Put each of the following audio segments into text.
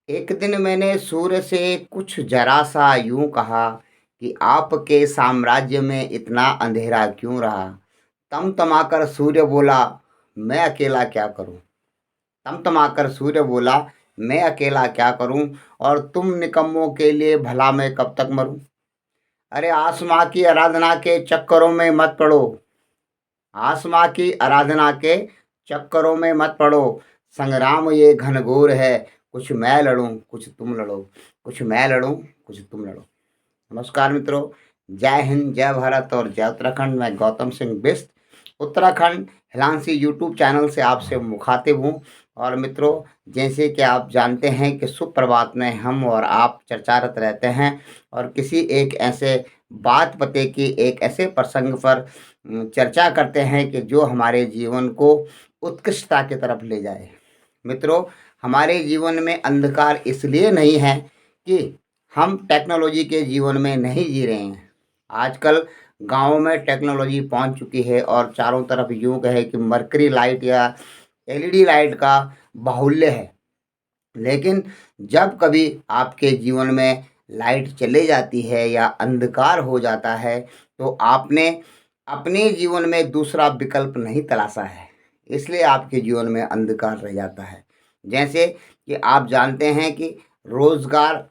एक दिन मैंने सूर्य से कुछ जरा सा यूं कहा कि आपके साम्राज्य में इतना अंधेरा क्यों रहा। तमतमाकर सूर्य बोला, मैं अकेला क्या करूं। तमतमाकर सूर्य बोला, मैं अकेला क्या करूं, और तुम निकम्मों के लिए भला मैं कब तक मरूं। अरे आसमां की आराधना के चक्करों में मत पड़ो। आसमां की आराधना के चक्करों में मत पड़ो। संग्राम ये घनघोर है, कुछ मैं लड़ूं कुछ तुम लड़ो। कुछ मैं लड़ूं कुछ तुम लड़ो। नमस्कार मित्रों, जय हिंद, जय भारत और जय उत्तराखंड। मैं गौतम सिंह बिष्ट उत्तराखंड हिलांसी यूट्यूब चैनल से आपसे मुखातिब हूँ। और मित्रों, जैसे कि आप जानते हैं कि सुप्रभात में हम और आप चर्चारत रहते हैं और किसी एक ऐसे बात पते की एक ऐसे प्रसंग पर चर्चा करते हैं कि जो हमारे जीवन को उत्कृष्टता की तरफ ले जाए। मित्रों, हमारे जीवन में अंधकार इसलिए नहीं है कि हम टेक्नोलॉजी के जीवन में नहीं जी रहे हैं। आजकल गाँव में टेक्नोलॉजी पहुंच चुकी है और चारों तरफ यूँ कहे कि मरकरी लाइट या एलईडी लाइट का बाहुल्य है। लेकिन जब कभी आपके जीवन में लाइट चले जाती है या अंधकार हो जाता है, तो आपने अपने जीवन में दूसरा विकल्प नहीं तलाशा है, इसलिए आपके जीवन में अंधकार रह जाता है। जैसे कि आप जानते हैं कि रोज़गार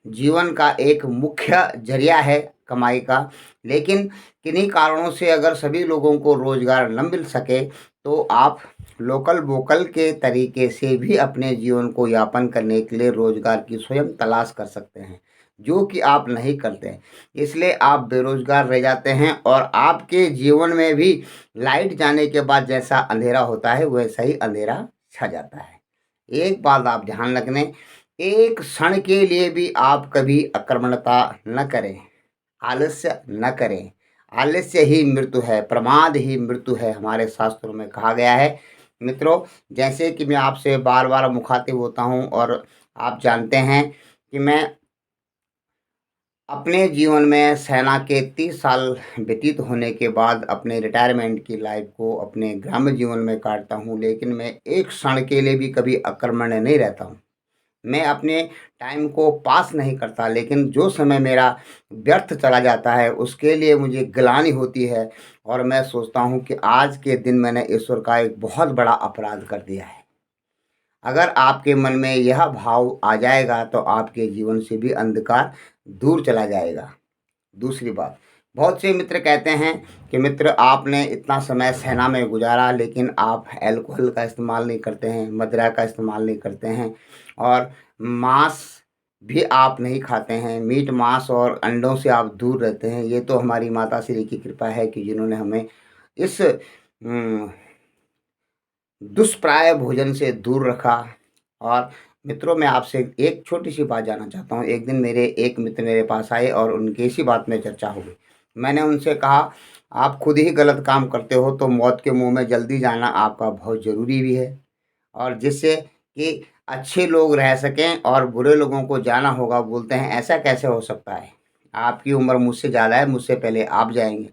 जीवन का एक मुख्य ज़रिया है कमाई का। लेकिन किन्हीं कारणों से अगर सभी लोगों को रोज़गार न मिल सके, तो आप लोकल वोकल के तरीके से भी अपने जीवन को यापन करने के लिए रोज़गार की स्वयं तलाश कर सकते हैं, जो कि आप नहीं करते हैं। इसलिए आप बेरोज़गार रह जाते हैं और आपके जीवन में भी लाइट जाने के बाद जैसा अंधेरा होता है, वैसा ही अंधेरा छा जाता है। एक बात आप ध्यान रखने, एक क्षण के लिए भी आप कभी अकर्मण्यता न करें, आलस्य न करें। आलस्य ही मृत्यु है, प्रमाद ही मृत्यु है, हमारे शास्त्रों में कहा गया है। मित्रों, जैसे कि मैं आपसे बार-बार मुखातिब होता हूँ और आप जानते हैं कि मैं अपने जीवन में सेना के 30 साल व्यतीत होने के बाद अपने रिटायरमेंट की लाइफ को अपने ग्राम्य जीवन में काटता हूँ, लेकिन मैं एक क्षण के लिए भी कभी अकर्मण्य नहीं रहता हूँ। मैं अपने टाइम को पास नहीं करता, लेकिन जो समय मेरा व्यर्थ चला जाता है उसके लिए मुझे ग्लानि होती है और मैं सोचता हूँ कि आज के दिन मैंने ईश्वर का एक बहुत बड़ा अपराध कर दिया है। अगर आपके मन में यह भाव आ जाएगा तो आपके जीवन से भी अंधकार दूर चला जाएगा। दूसरी बात, बहुत से मित्र कहते हैं कि मित्र आपने इतना समय सेना में गुजारा, लेकिन आप अल्कोहल का इस्तेमाल नहीं करते हैं, मदिरा का इस्तेमाल नहीं करते हैं और मांस भी आप नहीं खाते हैं, मीट मांस और अंडों से आप दूर रहते हैं। ये तो हमारी माता श्री की कृपा है कि जिन्होंने हमें इस दुष्प्राय भोजन से दूर रखा। और मित्रों, मैं आपसे एक छोटी-सी बात जानना चाहता हूँ। एक दिन मेरे एक मित्र मेरे पास आए और उनकी इसी बात में चर्चा हो गई। मैंने उनसे कहा, आप खुद ही गलत काम करते हो तो मौत के मुँह में जल्दी जाना आपका बहुत ज़रूरी भी है। और जिससे कि अच्छे लोग रह सकें और बुरे लोगों को जाना होगा, बोलते हैं ऐसा कैसे हो सकता है? आपकी उम्र मुझसे ज़्यादा है, मुझसे पहले आप जाएँगे।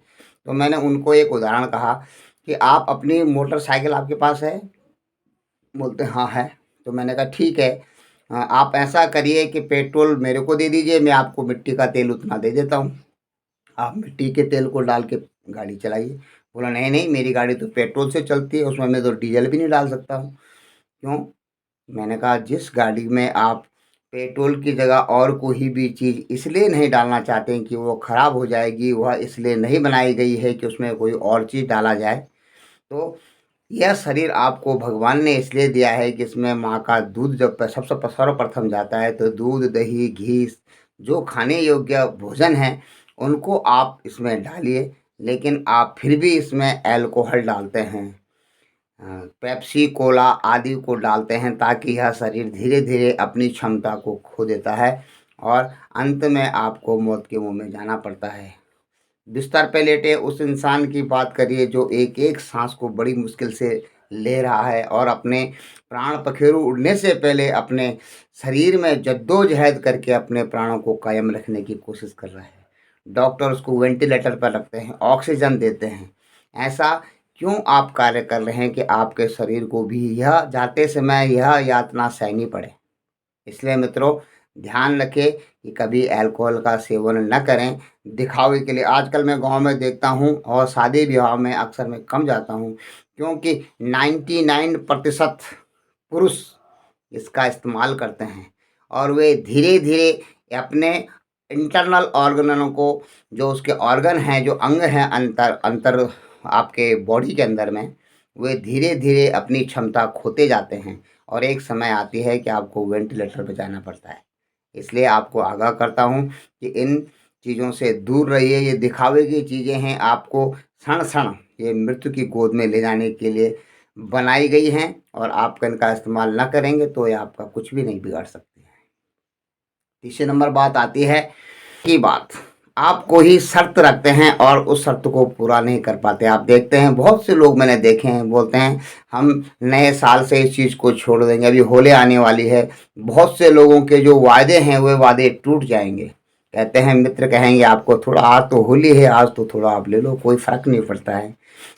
तो मैंने उनको एक उदाहरण कहा कि आप अपनी मोटरसाइकिल आपके पास है? बोलते हाँ है। तो मैंने कहा ठीक है, आप ऐसा करिए कि पेट्रोल मेरे को दे दीजिए, मैं आपको मिट्टी का तेल उतना दे देता हूँ। आप मिट्टी के तेल को डाल के गाड़ी चलाइए। बोला नहीं, नहीं मेरी गाड़ी तो पेट्रोल से चलती है, उसमें मैं तो डीज़ल भी नहीं डाल सकता हूँ। क्यों? मैंने कहा जिस गाड़ी में आप पेट्रोल की जगह और कोई भी चीज़ इसलिए नहीं डालना चाहते हैं कि वो ख़राब हो जाएगी, वह इसलिए नहीं बनाई गई है कि उसमें कोई और चीज़ डाला जाए। तो यह शरीर आपको भगवान ने इसलिए दिया है कि इसमें माँ का दूध जब सबसे सर्वप्रथम जाता है, तो दूध, दही, घी जो खाने योग्य भोजन है, उनको आप इसमें डालिए। लेकिन आप फिर भी इसमें अल्कोहल डालते हैं, पेप्सी, कोला आदि को डालते हैं ताकि यह शरीर धीरे-धीरे अपनी क्षमता को खो देता है और अंत में आपको मौत के मुँह में जाना पड़ता है। बिस्तर पे लेटे उस इंसान की बात करिए जो एक-एक साँस को बड़ी मुश्किल से ले रहा है और अपने प्राण पखेरु उड़ने से पहले अपने शरीर में जद्दोजहद करके अपने प्राणों को कायम रखने की कोशिश कर रहा है। डॉक्टर उसको वेंटिलेटर पर रखते हैं, ऑक्सीजन देते हैं। ऐसा क्यों आप कार्य कर रहे हैं कि आपके शरीर को भी यह जाते समय यह यातना सहनी पड़े? इसलिए मित्रों ध्यान रखें कि कभी अल्कोहल का सेवन न करें दिखावे के लिए। आजकल मैं गांव में देखता हूं और शादी विवाह में अक्सर मैं कम जाता हूं, क्योंकि 99% पुरुष इसका इस्तेमाल करते हैं और वे धीरे धीरे अपने इंटरनल ऑर्गनों को, जो उसके ऑर्गन हैं, जो अंग हैं अंतर अंतर आपके बॉडी के अंदर में, वे धीरे धीरे अपनी क्षमता खोते जाते हैं और एक समय आती है कि आपको वेंटिलेटर पे जाना पड़ता है। इसलिए आपको आगाह करता हूँ कि इन चीज़ों से दूर रहिए। ये दिखावे की चीज़ें हैं, आपको क्षण क्षण ये मृत्यु की गोद में ले जाने के लिए बनाई गई हैं और आप इनका इस्तेमाल ना करेंगे तो ये आपका कुछ भी नहीं बिगाड़ सकती है। तीसरे नंबर बात आती है की बात, आप कोई शर्त रखते हैं और उस शर्त को पूरा नहीं कर पाते। आप देखते हैं बहुत से लोग मैंने देखे हैं, बोलते हैं हम नए साल से इस चीज़ को छोड़ देंगे, अभी होली आने वाली है। बहुत से लोगों के जो वादे हैं वे वादे टूट जाएंगे। कहते हैं मित्र कहेंगे आपको थोड़ा आज तो होली है, आज तो थोड़ा आप ले लो, कोई फ़र्क नहीं पड़ता है,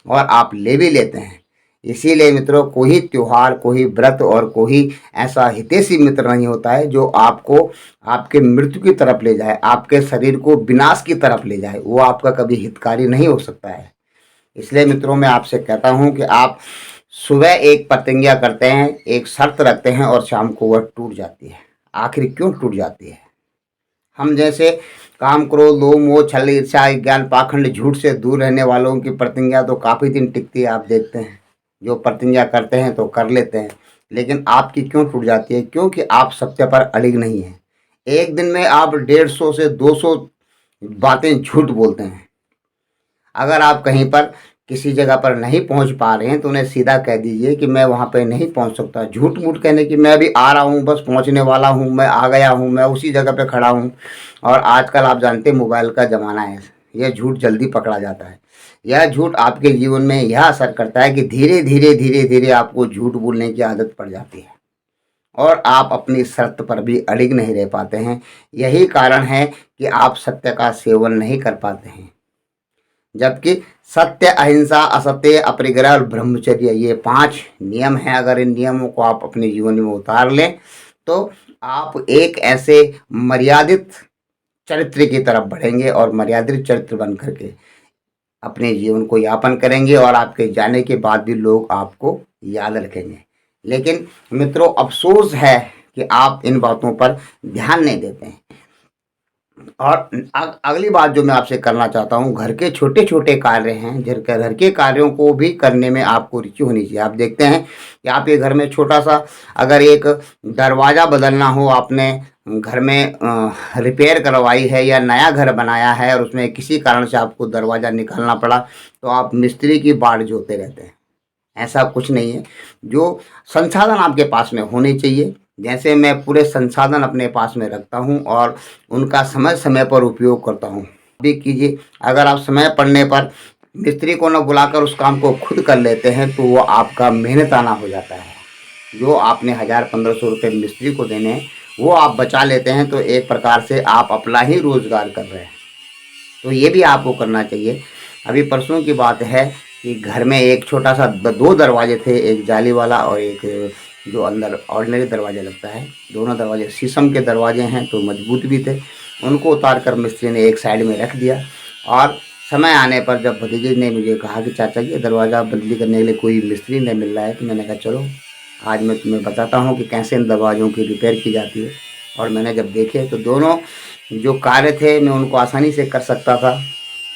और आप ले भी लेते हैं। इसीलिए मित्रों कोई त्योहार, कोई व्रत और कोई ऐसा हितैषी मित्र नहीं होता है जो आपको आपके मृत्यु की तरफ ले जाए, आपके शरीर को विनाश की तरफ ले जाए। वो आपका कभी हितकारी नहीं हो सकता है। इसलिए मित्रों मैं आपसे कहता हूँ कि आप सुबह एक प्रतिज्ञा करते हैं, एक शर्त रखते हैं और शाम को वह टूट जाती है। आखिर क्यों टूट जाती है? हम जैसे काम, क्रोध, लोभ, मोह, छल, ईर्ष्या, ज्ञान, पाखंड, झूठ से दूर रहने वालों की प्रतिज्ञा तो काफ़ी दिन टिकती है। आप देखते हैं जो प्रतिज्ञा करते हैं तो कर लेते हैं, लेकिन आपकी क्यों टूट जाती है? क्योंकि आप सत्य पर अड़िग नहीं हैं। एक दिन में आप 150 से 200 बातें झूठ बोलते हैं। अगर आप कहीं पर किसी जगह पर नहीं पहुंच पा रहे हैं तो उन्हें सीधा कह दीजिए कि मैं वहां पे नहीं पहुंच सकता। झूठ मूठ कहने की, मैं अभी आ रहा हूं, बस पहुंचने वाला हूं, मैं आ गया हूं, मैं उसी जगह पे खड़ा हूं। और आजकल आप जानते हैं मोबाइल का ज़माना है, यह झूठ जल्दी पकड़ा जाता है। यह झूठ आपके जीवन में यह असर करता है कि धीरे धीरे धीरे धीरे आपको झूठ बोलने की आदत पड़ जाती है और आप अपनी शर्त पर भी अड़िग नहीं रह पाते हैं। यही कारण है कि आप सत्य का सेवन नहीं कर पाते हैं। जबकि सत्य, अहिंसा, असत्य, अपरिग्रह और ब्रह्मचर्य, ये 5 नियम हैं। अगर इन नियमों को आप अपने जीवन में उतार लें तो आप एक ऐसे मर्यादित चरित्र की तरफ बढ़ेंगे और मर्यादित चरित्र बन करके अपने जीवन को यापन करेंगे और आपके जाने के बाद भी लोग आपको याद रखेंगे। लेकिन मित्रों अफसोस है कि आप इन बातों पर ध्यान नहीं देते हैं। और अगली बात जो मैं आपसे करना चाहता हूँ, घर के छोटे छोटे कार्य हैं, घर के कार्यों को भी करने में आपको रुचि होनी चाहिए। आप देखते हैं कि आप ये घर में छोटा सा अगर एक दरवाज़ा बदलना हो, आपने घर में रिपेयर करवाई है या नया घर बनाया है और उसमें किसी कारण से आपको दरवाज़ा निकालना पड़ा, तो आप मिस्त्री की बाट जोते रहते हैं। ऐसा कुछ नहीं है। जो संसाधन आपके पास में होने चाहिए, जैसे मैं पूरे संसाधन अपने पास में रखता हूँ और उनका समय समय पर उपयोग करता हूँ, भी कीजिए। अगर आप समय पड़ने पर मिस्त्री को न बुलाकर उस काम को खुद कर लेते हैं तो वो आपका मेहनताना हो जाता है। जो आपने 1000-1500 रुपये मिस्त्री को देने हैं वो आप बचा लेते हैं, तो एक प्रकार से आप अपना ही रोजगार कर रहे हैं। तो ये भी आपको करना चाहिए। अभी परसों की बात है कि घर में एक छोटा सा 2 दरवाजे थे, एक जाली वाला और एक जो अंदर ऑर्डिनरी दरवाज़ा लगता है। दोनों दरवाजे शीशम के दरवाजे हैं तो मजबूत भी थे। उनको उतार कर मिस्त्री ने एक साइड में रख दिया और समय आने पर जब भतीजे ने मुझे कहा कि चाचा जी दरवाज़ा बदली करने के लिए कोई मिस्त्री नहीं मिल रहा है, तो मैंने कहा चलो आज मैं तुम्हें बताता हूँ कि कैसे इन दरवाज़ों की रिपेयर की जाती है। और मैंने जब देखे तो दोनों जो कार्य थे मैं उनको आसानी से कर सकता था,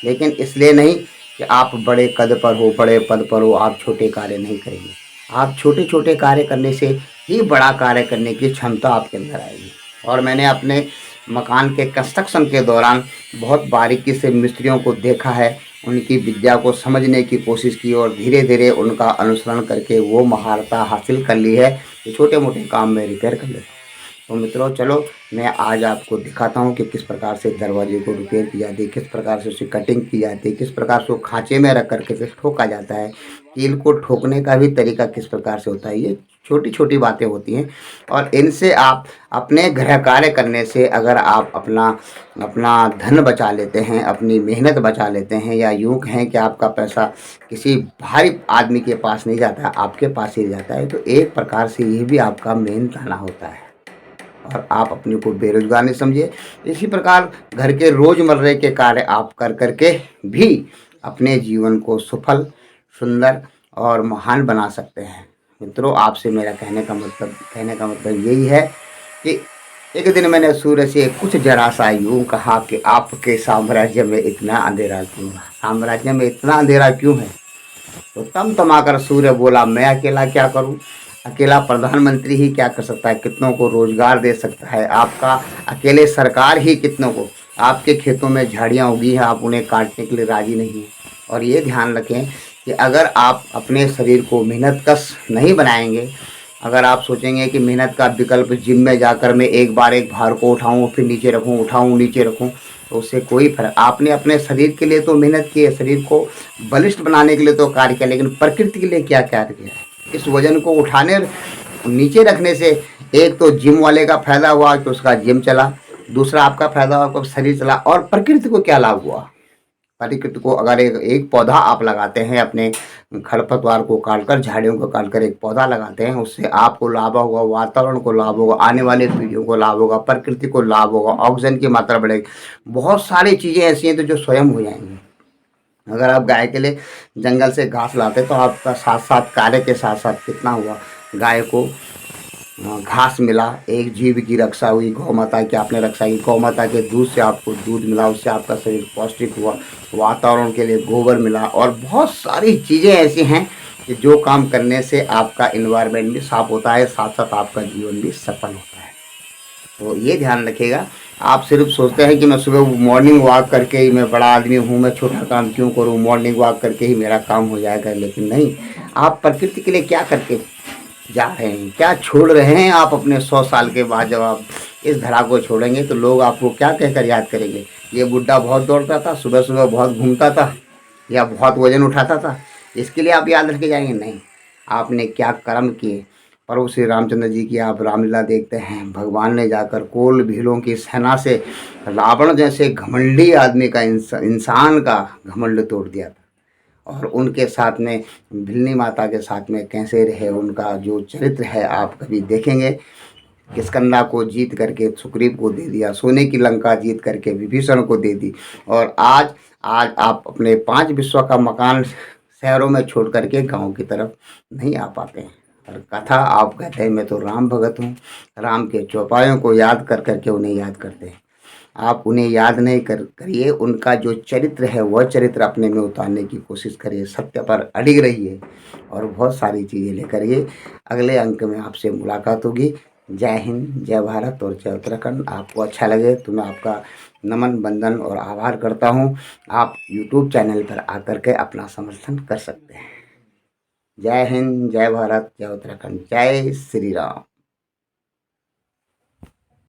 लेकिन इसलिए नहीं कि आप बड़े कद पर हो, बड़े पद पर हो, आप छोटे कार्य नहीं करेंगे। आप छोटे छोटे कार्य करने से ही बड़ा कार्य करने की क्षमता आपके अंदर आएगी। और मैंने अपने मकान के कंस्ट्रक्शन के दौरान बहुत बारीकी से मिस्त्रियों को देखा है, उनकी विद्या को समझने की कोशिश की और धीरे धीरे उनका अनुसरण करके वो महारता हासिल कर ली है कि छोटे मोटे काम में रिपेयर कर लेता हूँ। तो मित्रों चलो मैं आज आपको दिखाता हूँ कि किस प्रकार से दरवाजे को रिपेयर की जाती है, किस प्रकार से उसकी कटिंग की जाती है, किस प्रकार से वो खाँचे में रख करके से ठोका जाता है, कील को ठोकने का भी तरीका किस प्रकार से होता है। ये छोटी छोटी बातें होती हैं और इनसे आप अपने गृह कार्य करने से अगर आप अपना अपना धन बचा लेते हैं, अपनी मेहनत बचा लेते हैं, या यूँ कहें कि आपका पैसा किसी भारी आदमी के पास नहीं जाता, आपके पास ही जाता है, तो एक प्रकार से ये भी आपका मेहनताना होता है। और आप अपने को बेरोजगार नहीं समझिए। इसी प्रकार घर के रोजमर्रे के कार्य आप कर करके भी अपने जीवन को सफल, सुंदर और महान बना सकते हैं। मित्रों, आपसे मेरा कहने का मतलब यही है कि एक दिन मैंने सूर्य से कुछ जरा सा यूं कहा कि आपके साम्राज्य में इतना अंधेरा क्यों है? साम्राज्य में इतना अंधेरा क्यों है? तो तमतमाकर सूर्य बोला, मैं अकेला क्या करूं? अकेला प्रधानमंत्री ही क्या कर सकता है? कितनों को रोजगार दे सकता है? आपका अकेले सरकार ही कितनों को, आपके खेतों में झाड़ियां उगी हैं, आप उन्हें काटने के लिए राजी नहीं हैं। और ये ध्यान रखें कि अगर आप अपने शरीर को मेहनत कश नहीं बनाएंगे, अगर आप सोचेंगे कि मेहनत का विकल्प जिम में जाकर मैं एक बार एक भार को उठाऊं फिर नीचे रखूं, उठाऊं नीचे रखूं, तो उससे कोई फर्क। आपने अपने शरीर के लिए तो मेहनत की है, शरीर को बलिष्ठ बनाने के लिए तो कार्य किया, लेकिन प्रकृति के लिए क्या कार्य किया है? इस वजन को उठाने नीचे रखने से एक तो जिम वाले का फायदा हुआ कि उसका जिम चला, दूसरा आपका फायदा हुआ, आपका शरीर चला, और प्रकृति को क्या लाभ हुआ? प्रकृति को अगर एक पौधा आप लगाते हैं, अपने खरपतवार को काटकर, झाड़ियों को काटकर एक पौधा लगाते हैं, उससे आपको लाभ होगा, वातावरण को लाभ होगा, आने वाले पीढ़ियों को लाभ होगा, प्रकृति को लाभ होगा, ऑक्सीजन की मात्रा बढ़ेगी। बहुत सारी चीज़ें ऐसी हैं तो जो स्वयं हो जाएंगी। अगर आप गाय के लिए जंगल से घास लाते तो आपका साथ साथ कार्य के साथ साथ कितना हुआ? गाय को घास मिला, एक जीव की रक्षा हुई, गौ माता की आपने रक्षा की, गौ माता के दूध से आपको दूध मिला, उससे आपका शरीर पौष्टिक हुआ, वातावरण के लिए गोबर मिला, और बहुत सारी चीज़ें ऐसी हैं कि जो काम करने से आपका इन्वायरमेंट भी साफ होता है, साथ साथ आपका जीवन भी सफल होता है। तो ये ध्यान रखिएगा। आप सिर्फ सोचते हैं कि मैं सुबह मॉर्निंग वॉक करके ही, मैं बड़ा आदमी हूँ, मैं छोटा काम क्यों करूँ, मॉर्निंग वॉक करके ही मेरा काम हो जाएगा, लेकिन नहीं। आप प्रकृति के लिए क्या करके जा रहे हैं, क्या छोड़ रहे हैं आप अपने 100 साल के बाद? जब आप इस धरा को छोड़ेंगे तो लोग आपको क्या कहकर याद करेंगे? ये बुड्ढा बहुत दौड़ता था, सुबह सुबह बहुत घूमता था, या बहुत वजन उठाता था, इसके लिए आप याद रखे जाएंगे? नहीं। आपने क्या कर्म किए? प्रभु श्री रामचंद्र जी की आप रामलीला देखते हैं, भगवान ने जाकर कोल भीलों की सेना से रावण जैसे घमंडी आदमी का, इंसान का घमंड तोड़ दिया था। और उनके साथ में भिलनी माता के साथ में कैसे रहे, उनका जो चरित्र है आप कभी देखेंगे। किष्किंधा को जीत करके सुग्रीव को दे दिया, सोने की लंका जीत करके विभीषण को दे दी, और आज आज आप अपने 5 विश्व का मकान शहरों में छोड़ करके गांव की तरफ नहीं आ पाते हैं। और कथा आप कहते हैं मैं तो राम भगत हूँ, राम के चौपायों को याद कर करके उन्हें याद करते हैं। आप उन्हें याद नहीं करिए, उनका जो चरित्र है वह चरित्र अपने में उतारने की कोशिश करिए, सत्य पर अडिग रहिए, और बहुत सारी चीज़ें लेकर ये अगले अंक में आपसे मुलाकात होगी। जय हिंद, जय भारत और जय उत्तराखंड। आपको अच्छा लगे तो मैं आपका नमन, वंदन और आभार करता हूँ। आप यूट्यूब चैनल पर आकर के अपना समर्थन कर सकते हैं। जय हिंद, जय भारत, जय उत्तराखंड, जय श्री राम।